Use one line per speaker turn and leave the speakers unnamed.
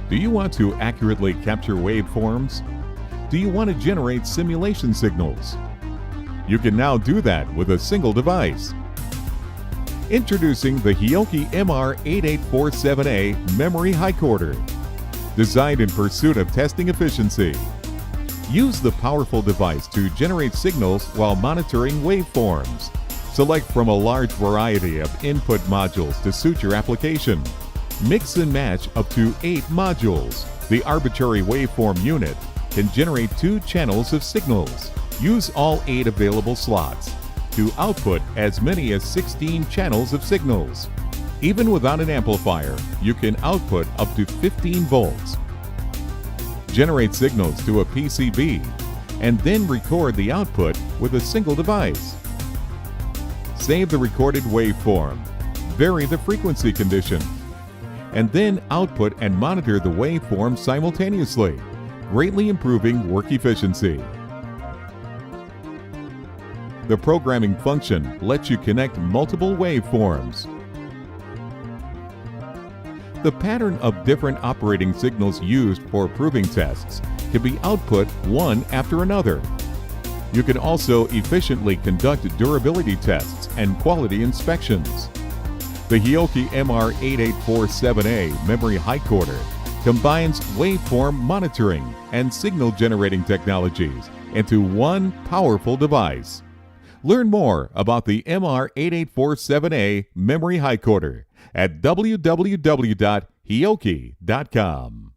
Do you want to accurately capture waveforms? Do you want to generate simulation signals? You can now do that with a single device. Introducing the Hioki MR8847A Memory HiCorder, designed in pursuit of testing efficiency. Use the powerful device to generate signals while monitoring waveforms. Select from a large variety of input modules to suit your application. Mix and match up to 8 modules. The arbitrary waveform unit can generate 2 channels of signals. Use all 8 available slots to output as many as 16 channels of signals. Even without an amplifier, you can output up to 15 volts. Generate signals to a PCB and then record the output with a single device. Save the recorded waveform, vary the frequency condition, and then output and monitor the waveform simultaneously, greatly improving work efficiency. The programming function lets you connect multiple waveforms. The pattern of different operating signals used for proving tests can be output one after another. You can also efficiently conduct durability tests and quality inspections. The Hioki MR8847A Memory HiCorder combines waveform monitoring and signal generating technologies into one powerful device. Learn more about the MR8847A Memory HiCorder at www.hioki.com.